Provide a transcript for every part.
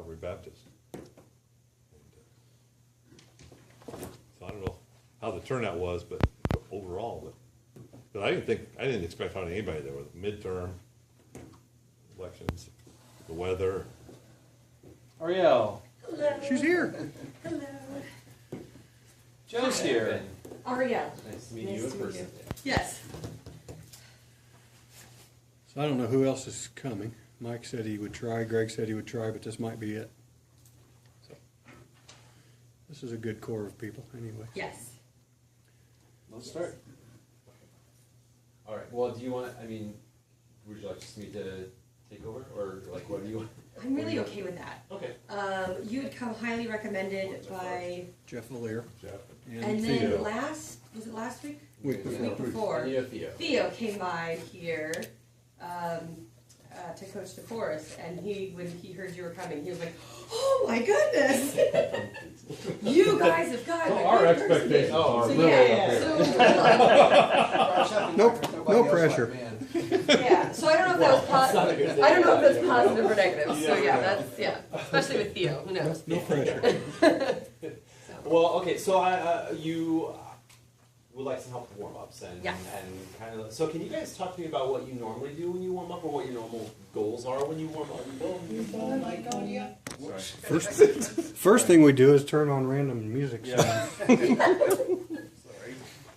Calvary Baptist. And, so I don't know how the turnout was, but overall, but I didn't expect hardly anybody there with midterm elections, the weather. Ariel. Hello. She's here. Hello. Joe's here. Ariel. Nice to meet you in person. Yes. So I don't know who else is coming. Mike said he would try, Greg said he would try, but this might be it. So this is a good core of people anyway. Yes. Let's start. All right. Well, do you want? I mean, would you like just me to take over, or like what do you want? I'm really okay with that. Okay. You had come highly recommended by, Jeff Valier Jeff. and Theo. then was it last week? Week before. Week before. Yeah, Theo. Theo came by here to coach DeForest, and when he heard you were coming, he was like, "Oh my goodness, you guys have got Well, a our good person." expectations are So really yeah, up No pressure. yeah. So I don't know if that was positive. I don't know if that's positive or negative. So yeah, especially with Theo. Who knows? No pressure. Well, okay. So you would like some help with warm-ups and Yes. and kind of. So can you guys talk to me about what you normally do when you warm up, or what your normal goals are when you warm up? First thing we do is turn on random music. Yeah.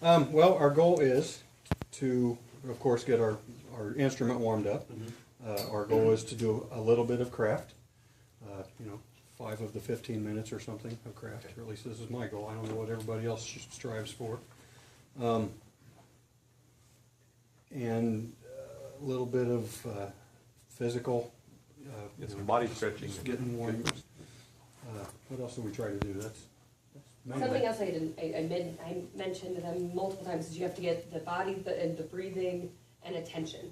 Well, our goal is to, of course, get our instrument warmed up. Our goal is to do a little bit of craft. 5 of the 15 minutes or something of craft. Or at least this is my goal. I don't know what everybody else strives for. And a little bit of physical. Get some body stretching. Just getting warm. What else do we try to do? That's mainly- Something else I mentioned to them multiple times is you have to get the body and the breathing and attention.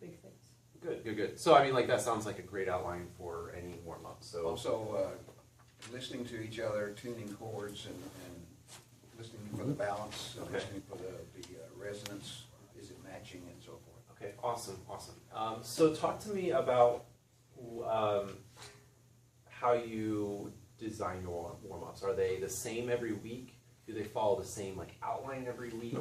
Big things. Good. So I mean, like that sounds like a great outline for any warm-up. So Also, listening to each other, tuning chords, and listening for the balance, Okay. listening for the resonance, is it matching, and so forth. okay, awesome. So talk to me about how you design your warm-ups. Are they the same every week? Do they follow the same like outline every week,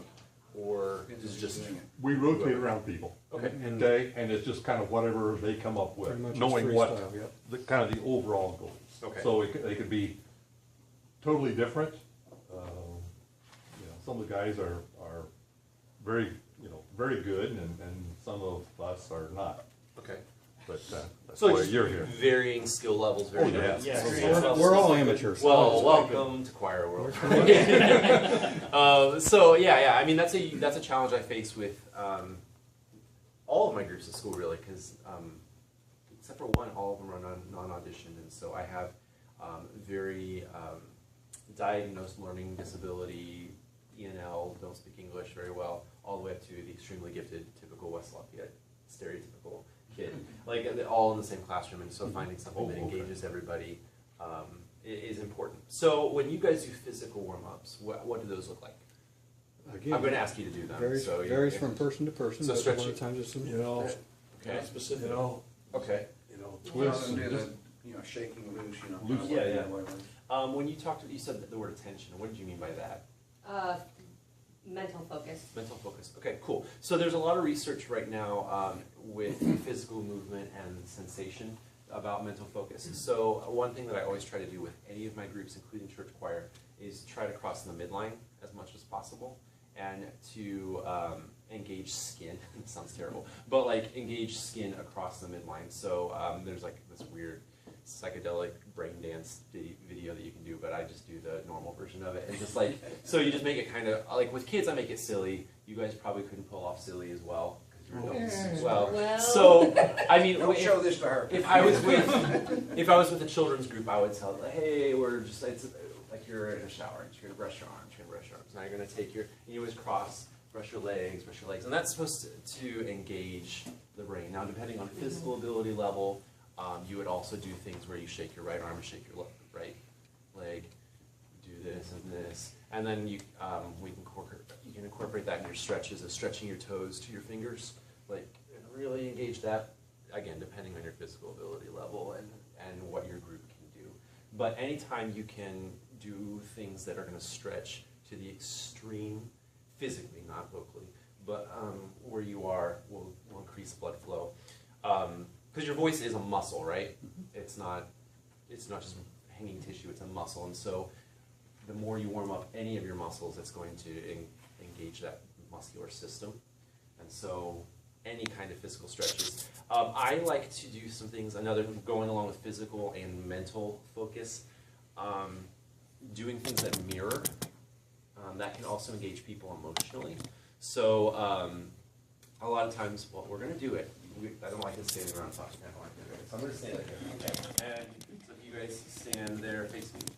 or Depends is on it who's just doing it. We rotate around people. okay? And Okay, and it's just kind of whatever they come up with, pretty much it's knowing what freestyle, yep. the kind of the overall goals. Okay. So they could be totally different. Some of the guys are very very good, and some of us are not. Okay. But that's So why just you're here. varying skill levels, very Oh, yeah. different. Yeah, skill very levels. We're all amateurs. Well, welcome to Choir World. So yeah. I mean, that's a challenge I face with all of my groups at school, really, because except for one, all of them are non-auditioned, and so I have very diagnosed learning disability, ENL, don't speak English very well, all the way up to the extremely gifted, typical West Lafayette, stereotypical kid, like all in the same classroom, and so finding something that engages everybody is important. So when you guys do physical warm-ups, what do those look like? Again, I'm going to ask you to do them. varies, so varies from person to person. So but a stretch lot it. of times it's some, Okay. Specific. Okay. Twists. Some and do just- the, shaking loose, Loose. Yeah. whatever. When you said the word attention. What did you mean by that? Mental focus. Mental focus. Okay, cool. So there's a lot of research right now with physical movement and sensation about mental focus. So one thing that I always try to do with any of my groups, including church choir, is try to cross the midline as much as possible and to engage skin. It sounds terrible, but like engage skin across the midline. So there's like this weird psychedelic brain dance video that you can do, but I just do the normal version of it. And just like, so you just make it kind of, like with kids I make it silly. You guys probably couldn't pull off silly as well, because you're adults as well. So, I mean, Don't show this to her. if I was with a children's group, I would tell them, hey, we're just, it's like you're in a shower, and you're gonna brush your arms, Now you're gonna take and you always brush your legs, and that's supposed to engage the brain. Now, depending on physical ability level, you would also do things where you shake your right arm and shake your right leg, do this and this, and then you can incorporate that in your stretches of stretching your toes to your fingers, like and really engage that again, depending on your physical ability level and what your group can do. But anytime you can do things that are going to stretch to the extreme, physically, not vocally, but where you are will increase blood flow. Because your voice is a muscle, right? It's not just hanging tissue, it's a muscle. And so the more you warm up any of your muscles, it's going to engage that muscular system. And so any kind of physical stretches. I like to do some things, going along with physical and mental focus, doing things that mirror. That can also engage people emotionally. So a lot of times, well, we're going to do it. I don't like this standing around talking. I don't like to do it. So I'm going to stand up here. Okay. And so if you guys stand there facing me.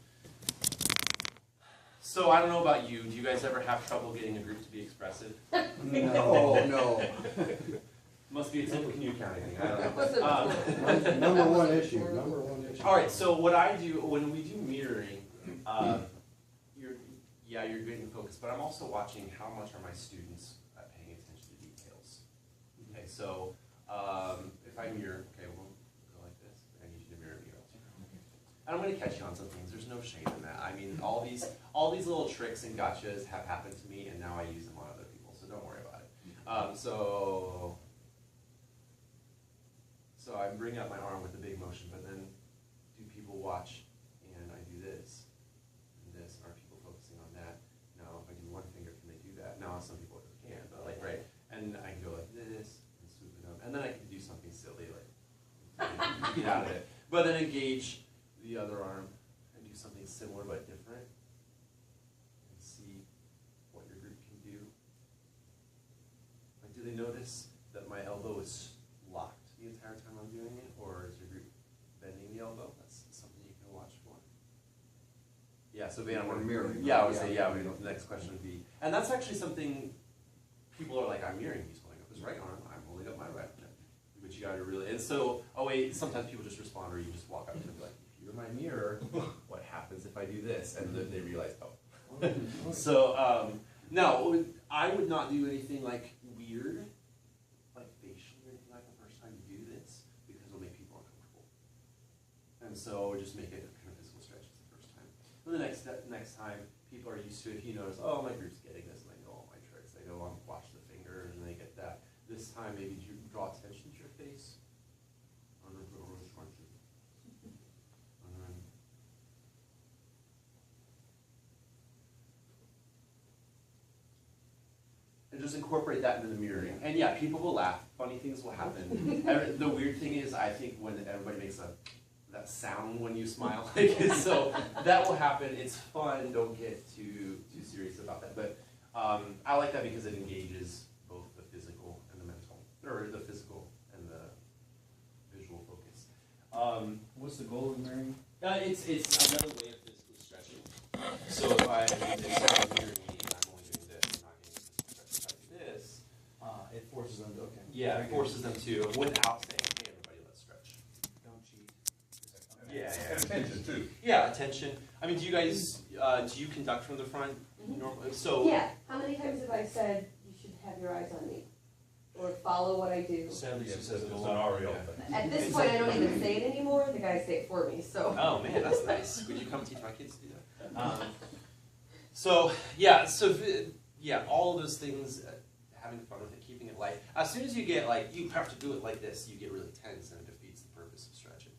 So I don't know about you. Do you guys ever have trouble getting a group to be expressive? No, no. Must be a typical New County thing. I don't know. Number one issue. All right. So what I do when we do mirroring, you're getting focused, but I'm also watching how much are my students paying attention to details. Okay. So if I mirror, okay, we'll go like this. I need you to mirror me. And I'm going to catch you on some things. There's no shame in that. I mean, all these little tricks and gotchas have happened to me, and now I use them on other people. So don't worry about it. So I bring up my arm with a big motion, but then do people watch and I do this and this? Are people focusing on that? No, if I do one finger, can they do that? No, some people can, but like, right. And I can go like this and swoop it up. And then I can do something silly, like get out of it. But then engage the other arm and do something similar but different and see what your group can do. Like, do they notice that my elbow is locked the entire time I'm doing it, or is your group bending the elbow? That's something you can watch for. Yeah, so Van, Or mirroring. yeah, I would say, yeah, the next question would be, and that's actually something people are like, I'm mirroring, he's holding up his right arm, I'm holding up my right arm. But you gotta really, and so, oh wait, sometimes people just respond, or you just walk up to them and be like, if you're my mirror, what happens if I do this? And then they realize, oh. So, no, I would not do anything like weird, like facial or anything like the first time you do this, because it'll make people uncomfortable. And so just make it kind of physical stretches the first time. And the next time, people are used to it. If you notice, oh, my group's getting this, and they know all my tricks. They know I'm watch the finger, and they get that. This time, maybe you draw attention to your face. And just incorporate that into the mirroring. And yeah, people will laugh. Funny things will happen. The weird thing is, I think when everybody makes that sound when you smile, so that will happen. It's fun. Don't get too serious about that. But I like that because it engages both the physical and the mental, or the physical and the visual focus. What's the goal of mirroring? It's another way of physical stretching. So if I'm mirroring me, I'm only doing this. I'm not getting physical stretch. If I do this, It forces them to, okay. yeah, it forces them to, without saying, hey, everybody, let's stretch. Don't cheat. Yeah, And attention too. yeah, attention. I mean, do you guys, do you conduct from the front normally? So Yeah, how many times have I said, you should have your eyes on me? Or follow what I do? sadly, she says It's not our real thing. At this point, I don't even say it anymore, the guys say it for me, so. Oh man, that's nice. Would you come teach my kids to do that? So yeah, all of those things, having fun with it, keeping it light. As soon as you get like, you have to do it like this, you get really tense and it defeats the purpose of stretching,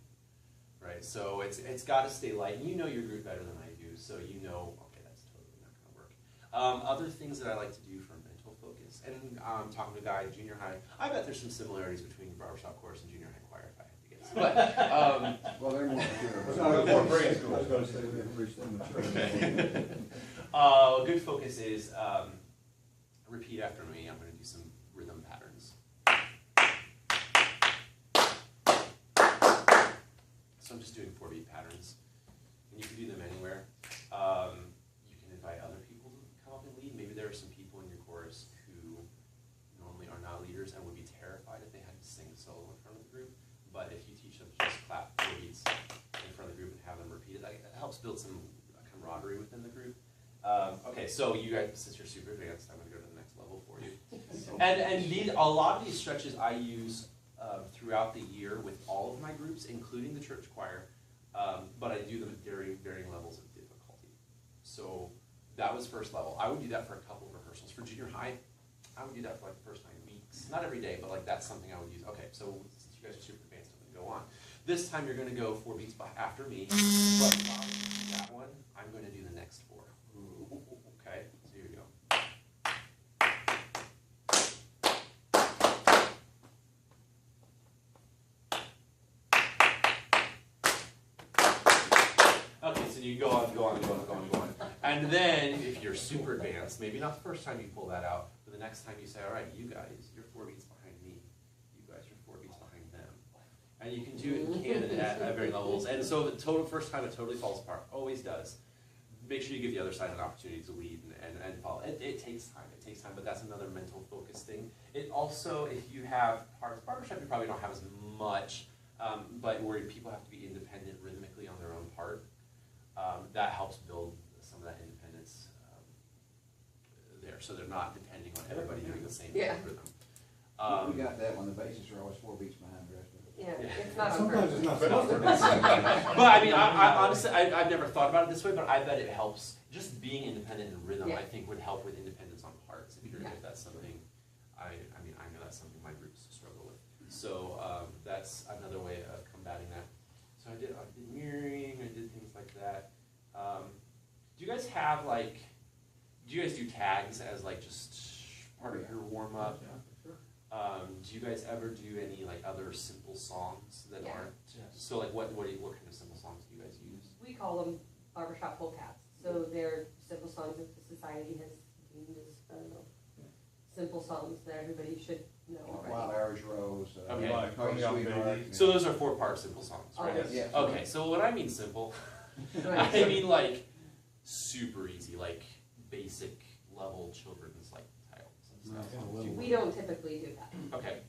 right? So it's got to stay light. And you know your group better than I do, so you know, okay, that's totally not going to work. Other things that I like to do for mental focus, and talking to a guy in junior high, I bet there's some similarities between barbershop course and junior high choir, if I had to guess. But Well, they're more More brain school. I was gonna say, we haven't reached that maturity. a good focus is repeat after me. I'm going to do some rhythm patterns. So I'm just doing 4-beat patterns, and you can do them anywhere. You can invite other people to come up and lead. Maybe there are some people in your chorus who normally are not leaders and would be terrified if they had to sing a solo in front of the group. But if you teach them to just clap 4 beats in front of the group and have them repeat it, that helps build some camaraderie within the group. Okay, so you guys, since you're super advanced, I'm going to go to the next level for you. And a lot of these stretches I use throughout the year with all of my groups, including the church choir, but I do them at varying levels of difficulty. So that was first level. I would do that for a couple of rehearsals. For junior high, I would do that for like the first 9 weeks. Not every day, but like that's something I would use. Okay, so since you guys are super advanced, I'm gonna go on. This time you're gonna go 4 beats after me, but while you do that one, I'm gonna do the next 4. Okay, so here we go. Okay, so you go on. And then, if you're super advanced, maybe not the first time you pull that out, but the next time you say, all right, you guys, you're 4 beats behind me. You guys, you're 4 beats behind them. And you can do it in canon at varying levels. And so the first time it totally falls apart, always does. Make sure you give the other side an opportunity to lead and follow. It takes time, but that's another mental focus thing. It also, if you have parts, barbershop you probably don't have as much, but where people have to be independent rhythmically on their own part, that helps build some of that independence there, so they're not depending on everybody doing the same rhythm. We got that when the basses are always 4 beats behind the rest of it. Yeah, it's not on Sometimes purpose. it's not. But I mean, I honestly, I've never thought about it this way, but I bet it helps. Just being independent in rhythm, Yeah. I think, would help with independence on parts. If Yeah. that's something, I mean, I know that's something my groups struggle with. So that's another way of combating that. So I did mirroring, I did things like that. Do you guys have like, do you guys do tags as like just part of your warm up? Do you guys ever do any like other simple songs that Yeah. aren't? So like what kind of simple songs do you guys use? We call them barbershop polkas. So they're simple songs that the society has deemed as, I don't know, simple songs that everybody should know already. Wild Irish Rose. Okay. Like Call Me Out, Sweetheart. Baby. So those are 4-part simple songs, right? Okay. Yes. Okay, so when I mean simple, Right. I mean like super easy, like basic level children's like titles and stuff. We don't typically do that. Okay.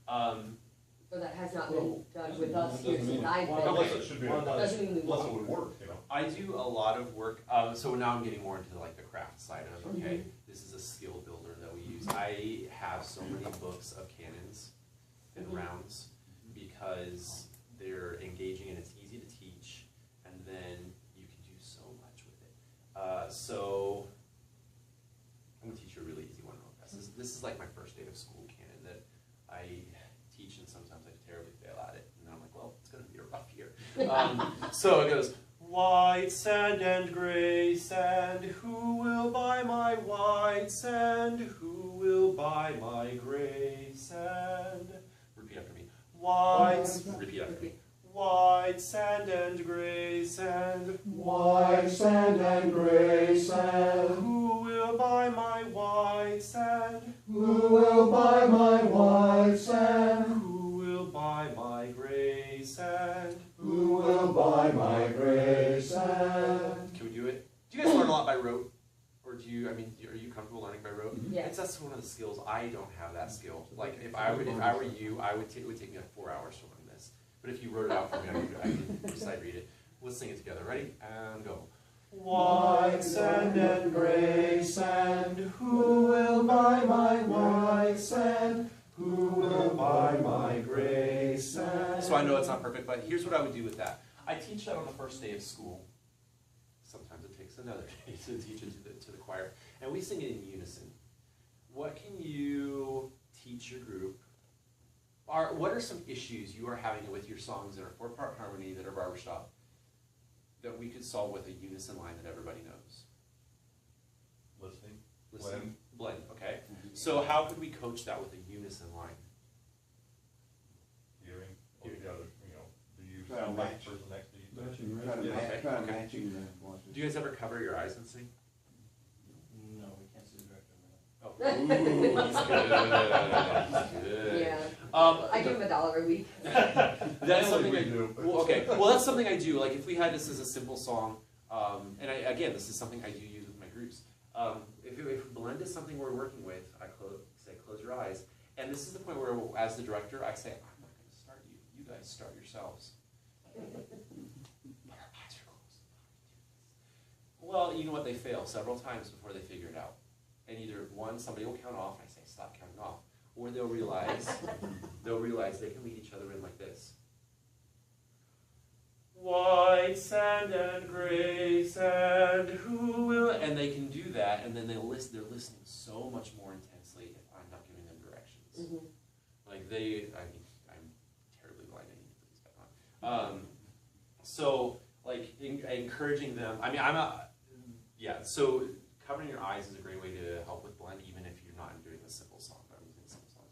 Or that has not been done with us here since I've been. Unless it should be, Doesn't mean we unless it won't. would work, you know. I do a lot of work, so now I'm getting more into like the craft side of, okay, this is a skill builder that we use. I have so many books of canons and rounds because they're engaging and it's easy to teach, and then you can do so much with it. So I'm gonna teach you a really easy one real fast. This is like my first day of school canon that I teach, and sometimes I terribly fail at it, and then I'm like, well, it's gonna be a rough year. So it goes, white sand and gray sand, who will buy my white sand? Who will buy my gray sand? Repeat after me. Repeat after me. White sand and gray sand. White sand and gray sand. Who will buy my white sand? Who will buy my white sand? Who will buy my gray sand? Who will buy my gray sand? Can we do it? Do you guys learn a lot by rote? Or do you, I mean, are you comfortable learning by rote? Yes. That's one of the skills. I don't have that skill. Like, if I were you, it would take me like 4 hours to learn this. But if you wrote it out for me, I could recite read it. Let's sing it together. Ready? And go. White sand and gray sand, who will buy my white sand? Who will buy my gray sand? So I know it's not perfect, but here's what I would do with that. I teach that on the first day of school. Sometimes it takes another day to teach it to the choir. And we sing it in unison. What can you teach your group? What are some issues you are having with your songs that are 4-part harmony, that are barbershop, that we could solve with a unison line that everybody knows? Listening. Blend, okay. So how could we coach that with a unison line? Hearing, or the other, you know, do you Try to sound like match. the person next to you? Try to Yeah. match, try to Okay. matching the voices. Do you guys ever cover your eyes and sing? No, we can't see the director now. Oh, ooh, he's good. He's good. Yeah. I Um, give them $1 a week. That's something we I do. Well, okay. Well, that's something I do. Like if we had this as a simple song, and again, this is something I do use with my groups. If blend is something we're working with, I say close your eyes, and this is the point where, as the director, I say I'm not going to start you. You guys start yourselves. But our eyes are closed. Well, you know what? They fail several times before they figure it out. And either one, somebody will count off, and I say stop counting off, Or they'll realize they can lead each other in like this. White sand and gray sand, who will? And they can do that, and then they're listening so much more intensely if I'm not giving them directions. Mhm. Like I'm terribly blind. I need to put these back on. So like encouraging them. I mean, So covering your eyes is a great way to help with blend, even if you're not doing a simple song. I'm using simple songs.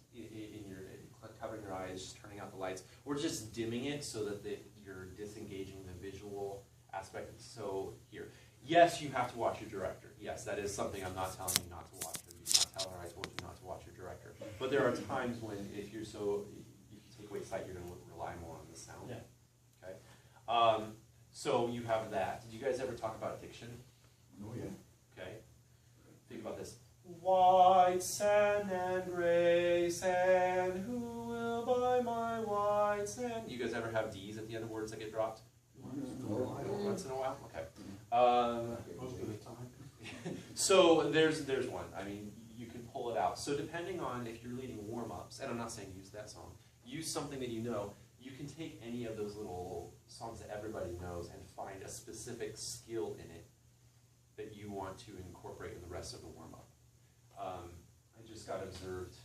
Covering your eyes, just turning out the lights, or just dimming it so that you're disengaging the visual aspect. So here, yes, you have to watch your director. Yes, that is something I'm not telling you not to watch. Or you're not telling her I told you not to watch your director. But there are times when if you take away sight, you're going to rely more on the sound. Yeah. Okay. So you have that. Did you guys ever talk about diction? Oh, yeah. Okay. Think about this. White sand and gray sand, who will buy my white sand? You guys ever have D's at the end of words that get dropped? Once in a while? Okay. Most of the time. So there's one. I mean, you can pull it out. So depending on if you're leading warm-ups, and I'm not saying use that song, use something that you know. You can take any of those little songs that everybody knows and find a specific skill in it that you want to incorporate in the rest of the warm-up. I just got observed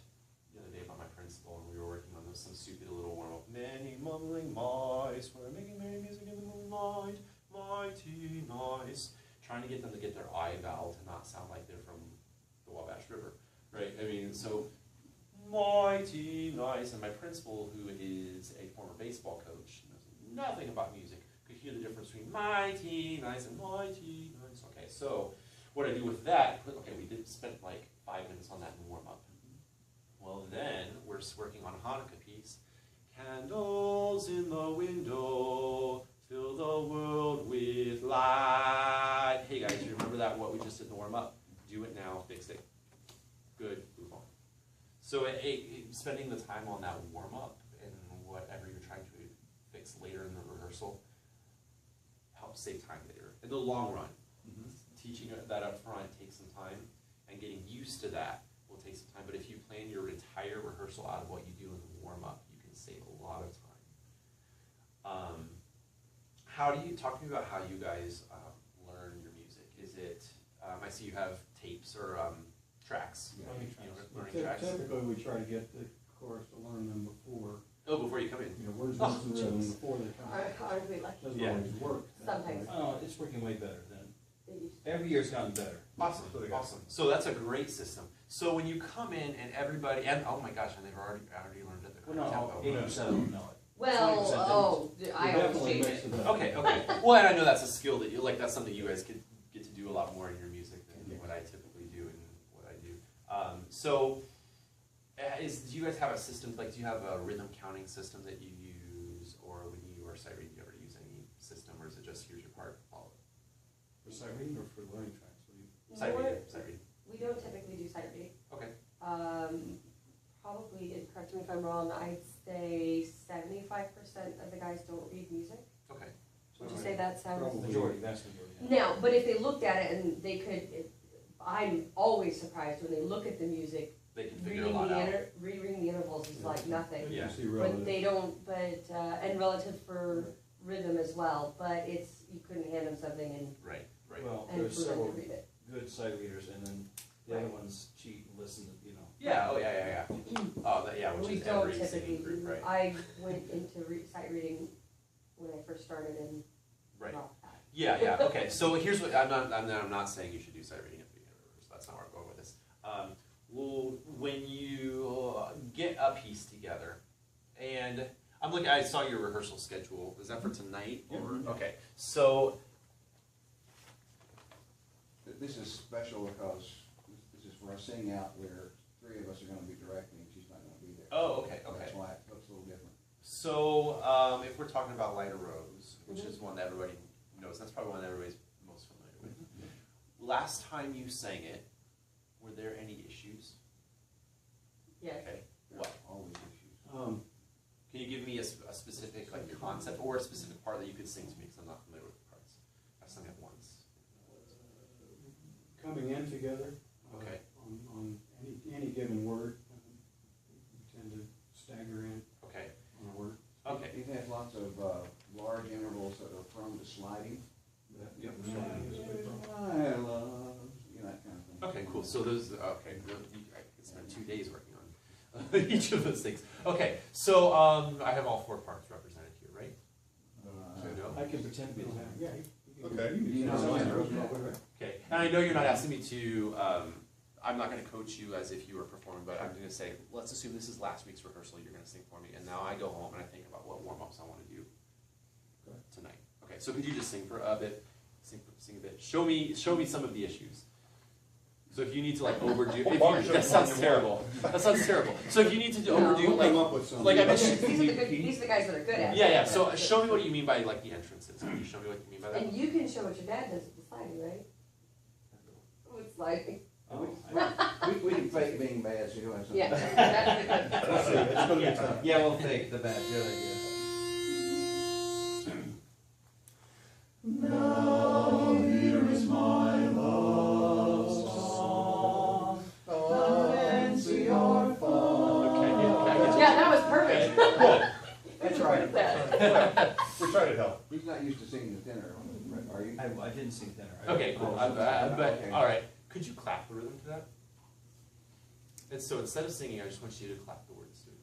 the other day by my principal, and we were working on some stupid little warm-up. Many mumbling mice were making merry music in the moonlight, mighty nice. Trying to get them to get their I vowel to not sound like they're from the Wabash River, right? I mean, so mighty nice. And my principal, who is a former baseball coach, knows nothing about music, could hear the difference between mighty nice and mighty nice. Okay, so what I do with that, okay, we did spend like 5 minutes on that in warm-up. Well, then we're working on a Hanukkah piece. Candles in the window, fill the world with light. Hey guys, you remember that, what we just did in the warm-up? Do it now, fix it. Good, move on. So spending the time on that warm-up and whatever you're trying to fix later in the rehearsal helps save time later. In the long run, teaching that up front takes some time, and getting used to that will take some time. But if you plan your entire rehearsal out of what you do in the warm-up, you can save a lot of time. How do you, talk to me about how you guys learn your music? Is it, I see you have tapes or tracks. Yeah. Learning tracks. Typically, we try to get the chorus to learn them before, Oh, before you come in. you know, words, notes, and rhythm before they come. Aren't we lucky? Doesn't Yeah. always work. Sometimes. Oh, it's working way better than, It used to. every year's gotten better. Awesome, awesome. So that's a great system. So when you come in and everybody, and oh my gosh, and they've already learned at the Well, correct no, tempo. 80% of them know it. Well, 20% oh, We I always definitely change mix it. it up. Okay. Well, and I know that's a skill that you like. That's something you guys get to do a lot more in your music than what I typically do and what I do. Do you guys have a system? Like, do you have a rhythm counting system that you use, or when you are sight reading, do you ever use any system, or is it just here's your part, follow it? For sight reading or for learning tracks? What do you? Sight More- reading. Sight reading. We don't typically do sight reading. Okay. Probably, and correct me if I'm wrong, I'd say 75% of the guys don't read music. Okay. Would you say that sounds? Probably. Majority, vast majority. Yeah. Now, but if they looked at it and they could, I'm always surprised when they look at the music, They can figure a lot out. reading the intervals is like nothing. Yeah. You see But relative. they don't, and relative for rhythm as well, but you couldn't hand them something Right. Well, and there's for them several to read it. good sight readers, and then the other Right. ones cheat and listen, you know. Yeah. Oh yeah. Oh, which We is don't every typically singing group, do, right? I went into sight reading when I first started and Right. dropped that. Yeah. Okay. So here's what I'm not saying you should do sight reading at the beginning of the rehearsal. That's not where I'm going with this. Well, when you get a piece together, and I saw your rehearsal schedule. Is that for tonight? Or okay. So This is special because this is for a sing out where 3 of us are gonna be directing, and she's not gonna be there. oh, okay. That's why it looks a little different. So if we're talking about Light a Rose, which is one that everybody knows, that's probably one that everybody's most familiar with. Last time you sang it, were there any issues? Yes. Okay. There What? are always issues. Can you give me a specific concept or a specific part that you could sing to me? Because I'm not familiar with the parts. I've sung it once. Coming in together. Okay. On any given word. has lots of, large intervals that are prone to sliding. Yep. I love, you know, that kind of thing. Okay, cool. So those, okay, I could spend 2 days working on each of those things. Okay, so I have all 4 parts represented here, right? So no? I can pretend to be the tenor. Yeah. Okay. You know, Okay, and I know you're not asking me to, I'm not gonna coach you as if you were performing, but I'm gonna say, let's assume this is last week's rehearsal, you're gonna sing for me, and now I go home and I think about what warm-ups I wanna do tonight. Okay, so could you just sing for a bit, sing a bit, show me some of the issues. So if you need to like overdo, that sounds terrible, that sounds terrible. So if you need to overdo, We'll come up with something. like I These mentioned, are the guys that are good at it. yeah, so show me what you mean by like the entrances, can you show me what you mean by that? And you can show what your dad does with the sliding, right? With sliding. We can fake being bad, so you don't have something. Yeah. That's We'll see, it's gonna be tough. Yeah, we'll take the bad, good idea. Yeah, that was perfect. That's right. We're trying to help. He's not used to singing the tenor, are you? I didn't sing tenor. Okay, cool. Okay. All right. Could you clap the rhythm to that? And so instead of singing, I just want you to clap the words to it.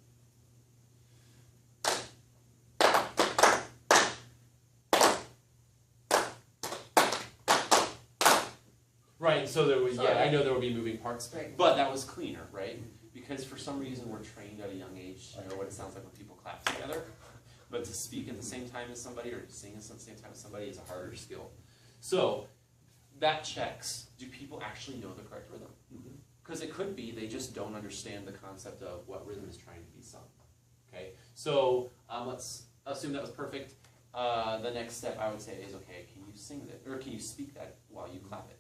Right. So there was, yeah, I know there would be moving parts, Right. but that was cleaner, right? Because for some reason we're trained at a young age. I know what it sounds like when people clap together, but to speak at the same time as somebody or to sing at the same time as somebody is a harder skill. So that checks, do people actually know the correct rhythm? Because it could be they just don't understand the concept of what rhythm is trying to be sung. Okay, so let's assume that was perfect. The next step I would say is, okay, can you sing that, or can you speak that while you clap it?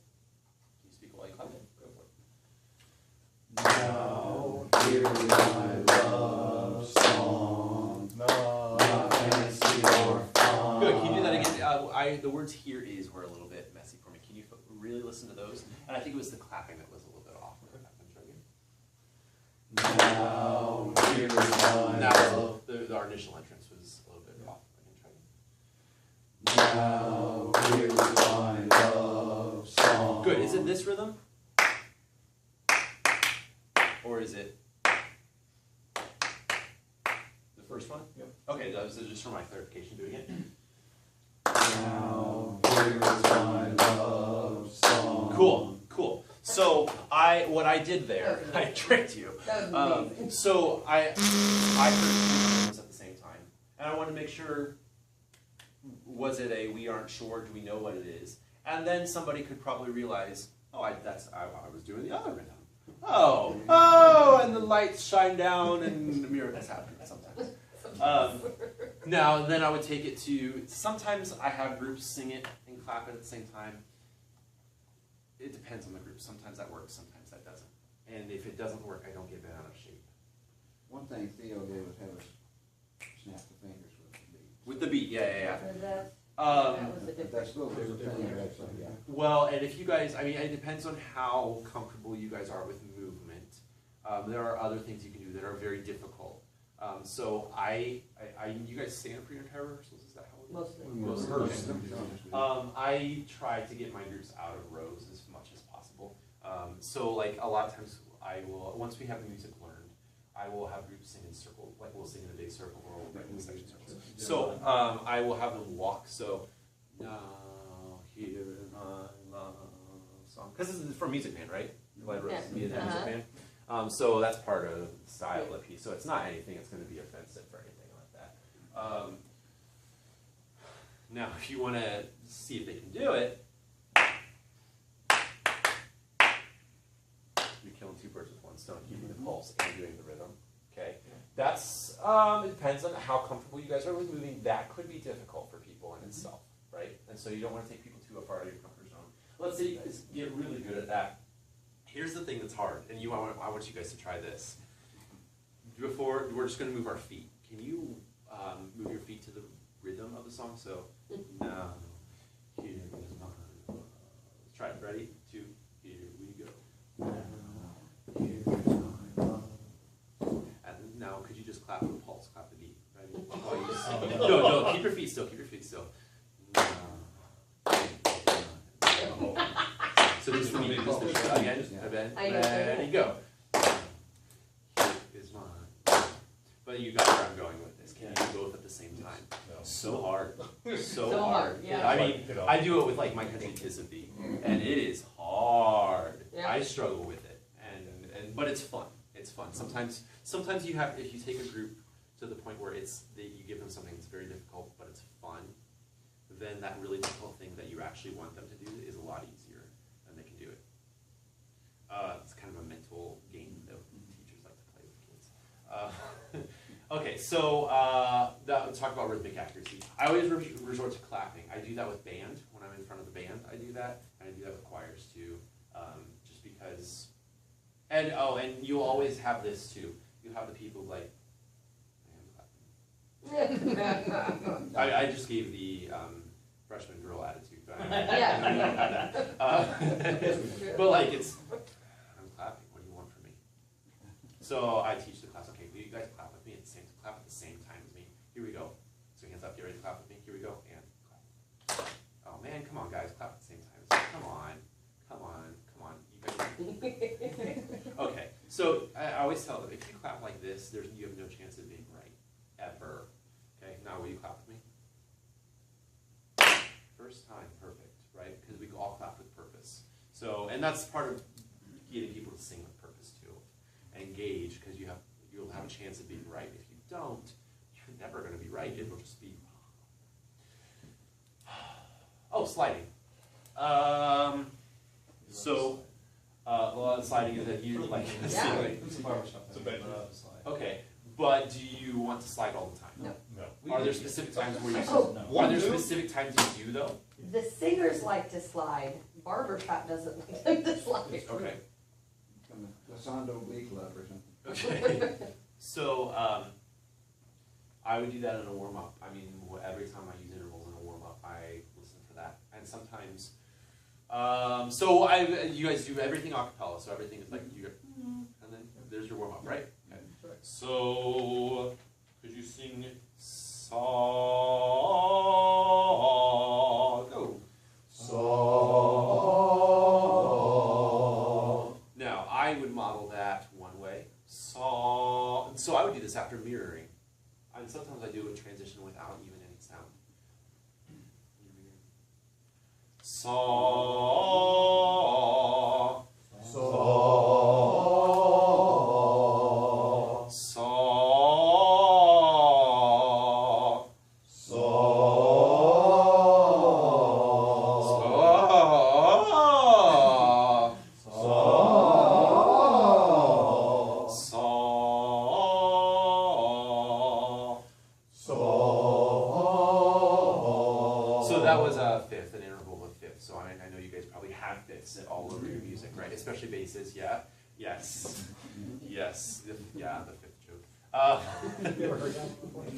Can you speak it while you clap it? Go for it. Now, hear my love song. Good. Can you do that again? The words "here is" were a little bit messy for me. Can you really listen to those? And I think it was the clapping that was a little bit off. Now, hear my Now, our initial entrance was a little bit off. I can try Now, hear my love song. Good. Is it this rhythm? Or is it the first one? Yep. Okay, that was just for my clarification. Do it again. Now, hear my love song. Cool, cool. So what I did there, I tricked you. That was amazing. So I heard two rhythms at the same time, and I wanted to make sure, was it a we aren't sure, do we know what it is? And then somebody could probably realize, oh, I was doing the other rhythm. Oh, and the lights shine down, and miracles happen sometimes. Now, then I would take it to, sometimes I have groups sing it and clap it at the same time. It depends on the group. Sometimes that works, sometimes that doesn't. And if it doesn't work, I don't get bent out of shape. One thing Theo did was have us snap the fingers with the beat. With the beat, yeah. For that, Um, that was a But different. that's a little different thing, actually, yeah. well, and if you guys, I mean, it depends on how comfortable you guys are with movement. There are other things you can do that are very difficult. So you guys stand up for your entire rehearsals? Is that how it is? Mostly. I try to get my groups out of rows as much as possible. So like a lot of times I will, once we have the music learned, I will have groups sing in circle, like we'll sing in a big circle or we'll write in section circles. So I will have them walk, so now hear my love song. Because this is from Music Man, right? I wrote Yeah. Music Man. So that's part of the style of the piece. So it's not anything that's going to be offensive or anything like that. Now, if you want to see if they can do it, you're killing two birds with one stone, keeping the pulse and doing the rhythm. Okay, that's it depends on how comfortable you guys are with moving. That could be difficult for people in itself, right? And so you don't want to take people too far out of your comfort zone. Let's say you guys get really good at that. Here's the thing that's hard, and I want you guys to try this. Before, we're just going to move our feet. Can you move your feet to the rhythm of the song? So, now, here is my love. Let's try it. Ready? 2, here we go. Now, here is my love. And now, could you just clap the pulse, clap the beat? Ready? Oh, you sing. feet still. So this for me, just again, bend, ready, go. Here is mine. But you got where I'm going with this. Can you do both at the same time? No. So hard. So So hard. hard, yeah. I mean, I do it with like My Country Tis of Thee, and it is hard. Yeah. I struggle with it, and but it's fun. It's fun. Sometimes you have, if you take a group to the point where it's that you give them something that's very difficult, but it's fun, then that really difficult thing that you actually want them to do is a lot easier, and they can do it. It's kind of a mental game that teachers like to play with kids. Okay, so let's talk about rhythmic accuracy. I always resort to clapping. I do that with band. When I'm in front of the band, I do that. And I do that with choirs too, just because. And you'll always have this too. You have the people like, I just gave the freshman girl attitude, but but like it's, I'm clapping. What do you want from me? So I teach the class. Okay, will you guys clap with me clap at the same time as me? Here we go. So hands up. Get ready to clap with me. Here we go. And clap. Oh man, come on, guys, clap at the same time as me. Come on. You guys. Okay. So I always tell them, if you clap like this, you have no chance of being right ever. Okay. Now will you clap with me? First time, perfect, right? Because we all clap with purpose. So, and that's part of getting people to sing with purpose too, and engage, because you'll have a chance of being right. If you don't, you're never going to be right. It'll just be. Oh, sliding. So, a lot of sliding is that you like the ceiling. It's a barbershop. It's a bed. Okay, but do you want to slide all the time? No. No. Are there specific times where you? Oh. Are there specific times you do though? The singers like to slide, barbershop doesn't like them to slide. Okay. The Sando Glee Club or something. Okay. So I would do that in a warm up. I mean, every time I use intervals in a warm up, I listen for that. And sometimes, so you guys do everything a cappella. So everything is like you go, and then there's your warm up, right? Okay. So could you sing saw? Go. Saw. Now I would model that one way. Saw. So I would do this after mirroring. And sometimes I do a transition without even any sound. Saw. Saw. Saw. So that was a fifth, an interval of fifth. So I know you guys probably have fifths all over your music, right? Especially basses, yeah? Yes. Yes. Yeah, the fifth joke. I've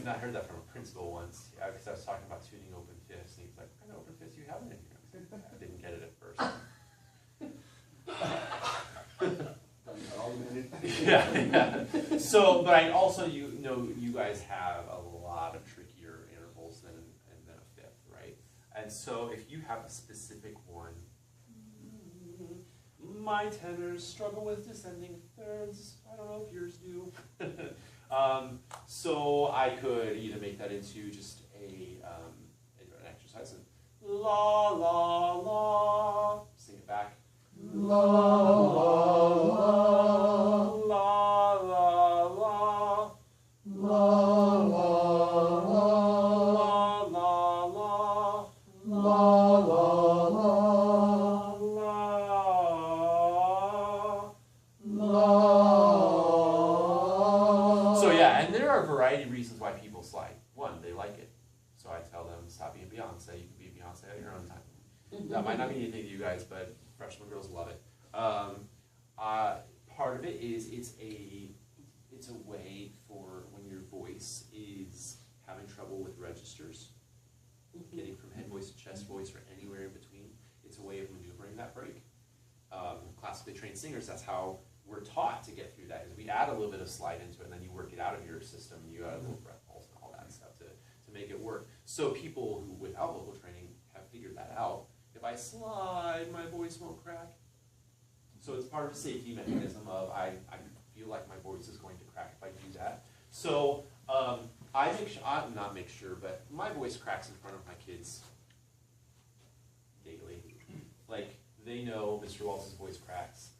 not heard that from a principal once, because I was talking about tuning open fifths, and he's like, what kind of open fifths do you have in here? I didn't get it at first. Yeah. So, but I also, you guys have a lot of trickier intervals than a fifth, right? And so if you have a specific one, my tenors struggle with descending thirds. I don't know if yours do. So I could either make that into just an exercise and la la la, sing it back. La la la la la la la la So yeah, and there are a variety of reasons why people slide. One, they like it. So I tell them, stop being Beyonce, you can be Beyonce at your own time. That might not mean anything to you guys, but freshman girls love it. Part of it is it's a way for when your voice is having trouble with registers, getting from head voice to chest voice or anywhere in between. It's a way of maneuvering that break. Classically trained singers, that's how we're taught to get through that. Is we add a little bit of slide into it, and then you work it out of your system. You add a little breath pulse and all that stuff to make it work. So people who, without vocal training, have figured that out. If I slide, my voice won't crack. So it's part of a safety mechanism of I feel like my voice is going to crack if I do that. So I not make sure, but my voice cracks in front of my kids daily. Like, they know Mr. Waltz's voice cracks,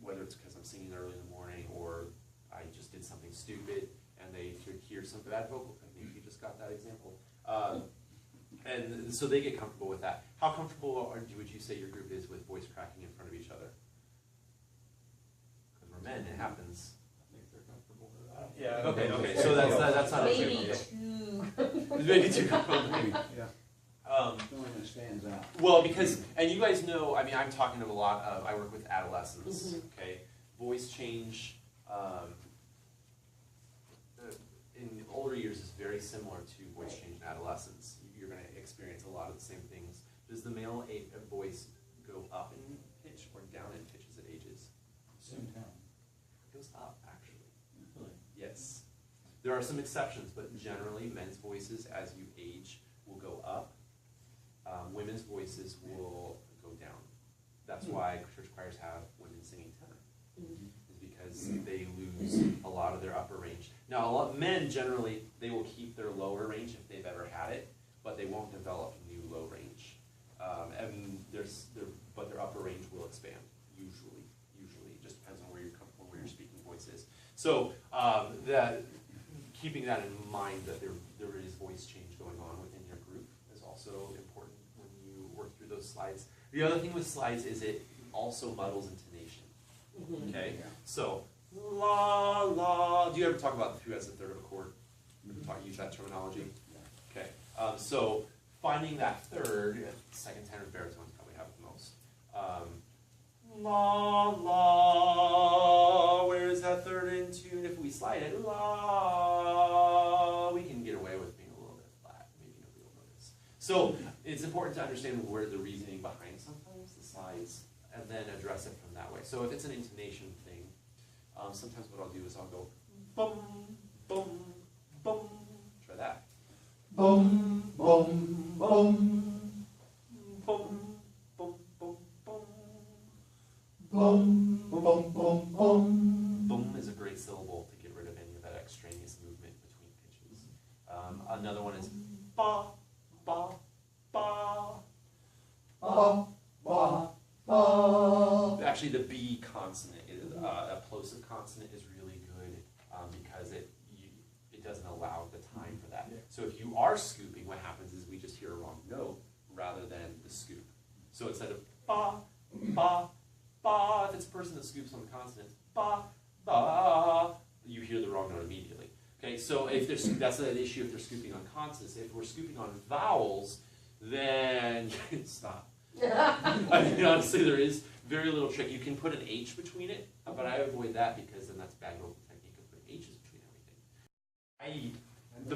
whether it's because I'm singing early in the morning or I just did something stupid and they could hear some bad vocal technique. You just got that example. And so they get comfortable with that. How comfortable would you say your group is with voice cracking in front of each other? Because we're men, it happens. I think they're comfortable with that. Yeah. Okay. So that's not Maybe okay. too. Maybe too comfortable. Yeah. The only one that stands out. Well, because, and you guys know, I mean, I'm talking to a lot of, I work with adolescents, okay? Voice change in older years is very similar to voice change in adolescence. You're going to experience a lot of the same things. Does the male voice go up in pitch or down in pitch as it ages? Same time. It goes up, actually. Really? Yes. There are some exceptions, but generally men's voices as you age will go up. Women's voices will go down. That's why church choirs have women singing tenor, is because they lose a lot of their upper range. Now, a lot men generally, they will keep their lower range if they've ever had it, but they won't develop new low range. But their upper range will expand, usually. It just depends on where you're comfortable, where your speaking voice is. So keeping that in mind, that there is voice change going on within your group is also important when you work through those slides. The other thing with slides is it also muddles intonation. Okay? Yeah. So, la, la. Do you ever talk about through as a third of a chord? Use that terminology? Okay. So, finding that third, second tenor baritones probably have it the most. La, la. Where is that third in tune? If we slide it, la, we can get away with being a little bit flat. Maybe nobody will notice. So, it's important to understand where the reasoning behind sometimes the slides, and then address it from that way. So if it's an intonation thing, sometimes what I'll do is I'll go boom, boom, boom. Try that. Boom, boom, boom, Boom, boom, boom, boom. boom, boom, boom, boom. Boom is a great syllable to get rid of any of that extraneous movement between pitches. Another one is ba, ba, ba. Ba, ba, ba. Actually, the B consonant, a plosive consonant, is really good because it doesn't allow the time for that. So if you are scooping, what happens is we just hear a wrong note rather than the scoop. So instead of ba, ba, ba, if it's a person that scoops on the consonants, ba, ba, you hear the wrong note immediately. Okay, so if that's an issue if they're scooping on consonants. If we're scooping on vowels, then stop. I mean, honestly, there is very little trick. You can put an H between it, but I avoid that because then that's bad vocal technique of putting H's between everything. The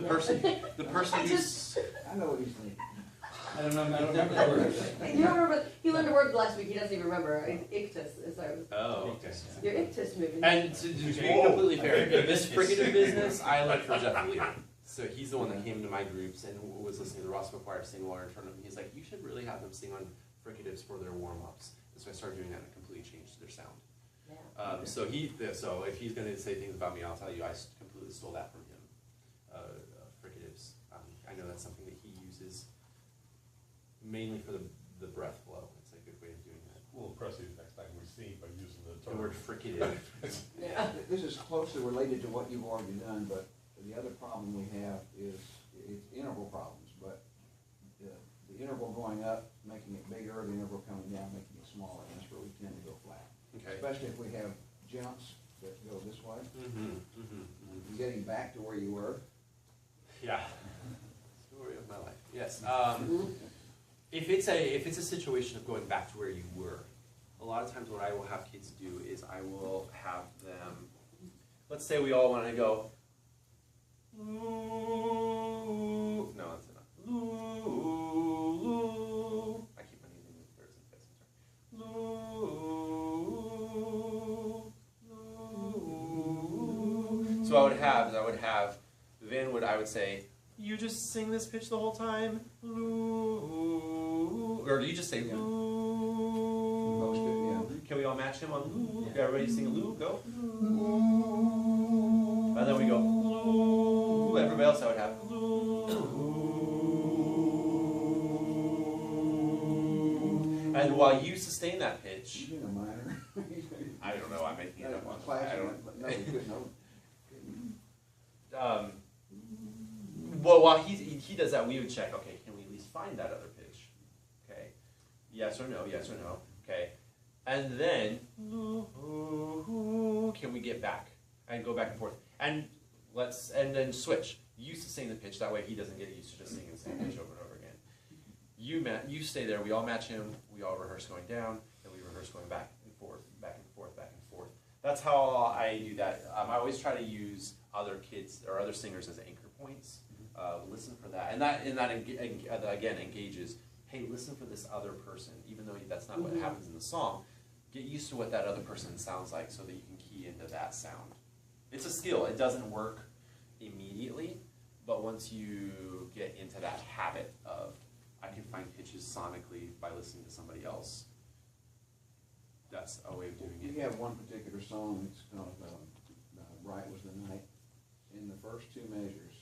person who's I know what he's thinking. I don't remember the word. You don't remember, he learned a word last week, he doesn't even remember, ictus, sorry. oh, okay. Your ictus movie. And to be completely fair, this fricative business, I left for Jeff Leader. So he's the one that came to my groups and was listening to the Roscoe Choir sing while we were in tournament. He's like, you should really have them sing on fricatives for their warm-ups. And so I started doing that and it completely changed their sound. Yeah. So if he's going to say things about me, I'll tell you, I completely stole that from him. Fricatives. I know that's something that he uses mainly for the breath flow. It's a good way of doing that. We'll impress you next time we see by using the The term. word fricative. Yeah. This is closely related to what you've already done, but the other problem we have is it's interval problems, but the interval going up, making it bigger, the interval coming down, making it smaller, and that's where we tend to go flat. Okay. Especially if we have jumps that go this way, Mm-hmm. getting back to where you were. Yeah. Story of my life. Yes. If it's a situation of going back to where you were, a lot of times what I will have kids do is I will have them. Let's say we all want to go. No, that's enough. Loo. I keep on using the thirds and fifths. Loo. So I would have then I would say you just sing this pitch the whole time? Loo, or do you just say Yeah. loo? Most of it, yeah. Can we all match him on loo? Everybody sing loo, go. And then we go loo. Everybody else, I would have loo. And while you sustain that pitch, You know, minor. I don't know, I'm making it up on I Classic, don't. but no, you couldn't know. Well, while he does that, we would check, okay, can we at least find that other pitch? Okay, yes or no, okay. And then, can we get back and go back and forth? And then switch. You sustain the pitch, that way he doesn't get used to just singing the same pitch over and over again. You stay there, we all match him, we all rehearse going down, and we rehearse going back and forth, back and forth, back and forth. That's how I do that. I always try to use other kids or other singers as anchor points. Listen for that, and that again engages. Hey, listen for this other person, even though that's not what happens in the song. Get used to what that other person sounds like, so that you can key into that sound. It's a skill. It doesn't work immediately, but once you get into that habit of, I can find pitches sonically by listening to somebody else. That's a way of doing it. We have one particular song, it's called Bright Was the Night. In the first two measures,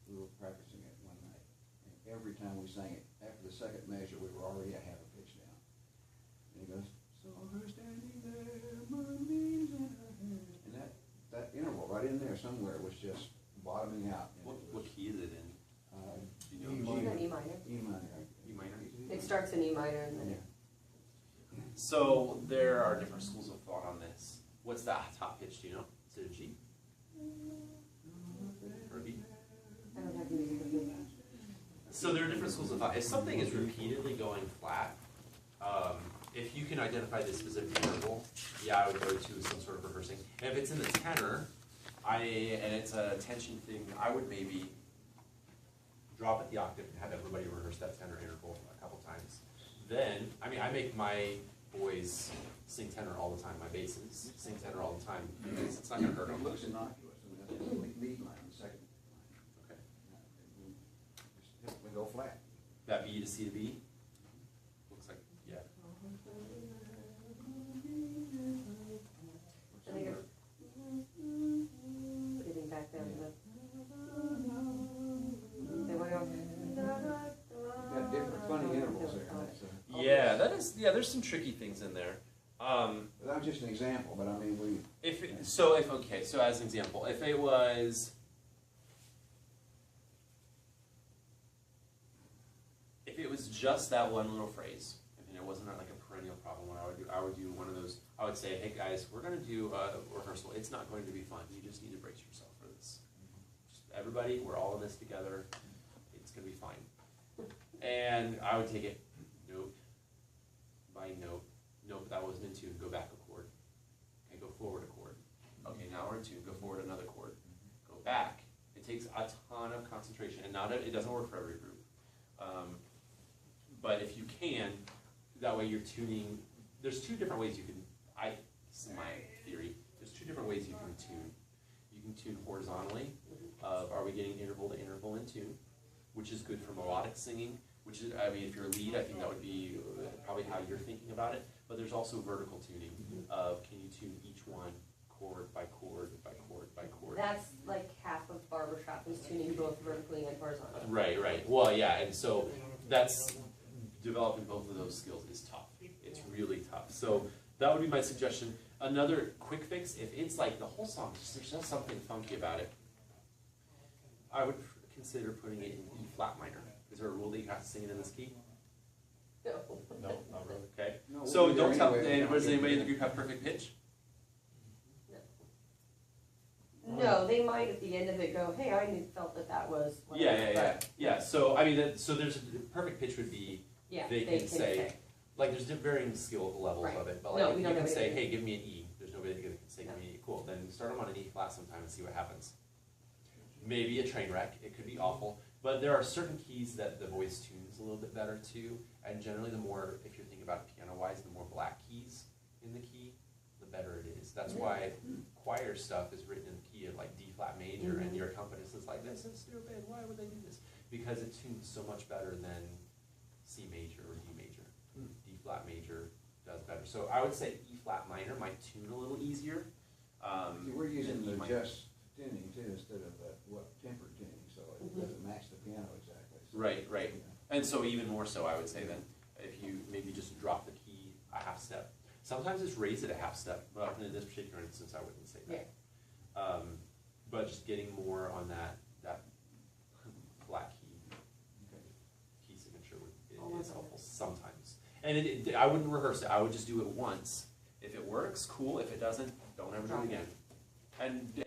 we were practicing it one night. And every time we sang it, after the second measure, we were already a half a pitch down. And he goes, saw her standing there, moonbeams in her hair. And that interval right in there somewhere was just bottoming out. And What key is it in? E She's minor. in E minor. E minor. E minor. It starts in E minor and then Yeah. So there are different schools of thought on this. What's that top pitch? Do you know? Is it a G? Or a B? I don't have music with me. So there are different schools of thought. If something is repeatedly going flat, if you can identify the specific interval, yeah, I would go to some sort of rehearsing. And if it's in the tenor, and it's a tension thing, I would maybe drop it the octave and have everybody rehearse that tenor interval a couple times. Then, I make my boys sing tenor all the time. My basses sing tenor all the time because it's not going to hurt It them. looks innocuous, and that's the lead line, the second line. Okay. We go flat. That B to C to B looks like, yeah. I think it's getting back down to the. They went off. Got different funny intervals there, and that's, Yeah, there's some tricky things in there. that was just an example, but I mean, So as an example, if it was just that one little phrase, and it wasn't like a perennial problem, what I would do one of those, I would say, hey guys, we're gonna do a rehearsal. It's not going to be fun. You just need to brace yourself for this. Just everybody, we're all in this together. It's gonna be fine. And I would take it note by note. Nope, that wasn't in tune. Go back a chord. Okay, go forward a chord. Okay, now we're in tune. Go forward another chord. Go back. It takes a ton of concentration, and it doesn't work for every group. But if you can, that way you're tuning. There's two different ways you can. This is my theory. There's two different ways you can tune. You can tune horizontally. Are we getting interval to interval in tune, which is good for melodic singing. Which is, if you're a lead, I think that would be probably how you're thinking about it. But there's also vertical tuning of can you tune each one chord by chord by chord by chord. That's like half of barbershop is tuning both vertically and horizontally. Right. Well, yeah, and so that's developing both of those skills is tough. It's really tough. So that would be my suggestion. Another quick fix, if it's like the whole song, there's just something funky about it, I would consider putting it in E flat minor. Is there a rule that you have to sing it in this key? No. No, not really. Okay. No, So we'll be don't there tell. anyway. Does anybody in the group have perfect pitch? No, they might at the end of it go, hey, I felt that was. what I was," Yeah. So so there's perfect pitch would be Yeah, they can say like there's varying skill levels Right. of it, but No, like we you don't can have say, anything. hey, give me an E. There's nobody that can say give me an E. Cool. Then start them on an E flat sometime and see what happens. Maybe a train wreck. It could be awful. But there are certain keys that the voice tunes a little bit better too, and generally the more, if you're thinking about it piano-wise, the more black keys in the key, the better it is. That's why choir stuff is written in the key of like D flat major, and your accompanist is like, this is stupid, why would they do this? because it tunes so much better than C major or D major. D flat major does better. So I would say E flat minor might tune a little easier. See, we're using than E the minor. just tuning too, instead of tempered tuning, so it doesn't match the piano exactly. So, Right, right. yeah. And so even more so, I would say then, if you maybe just drop the key a half step. Sometimes it's raise it a half step, but in this particular instance, I wouldn't say that. But just getting more on that flat key signature is helpful sometimes. And I wouldn't rehearse it. I would just do it once. If it works, cool. If it doesn't, don't ever do it again. And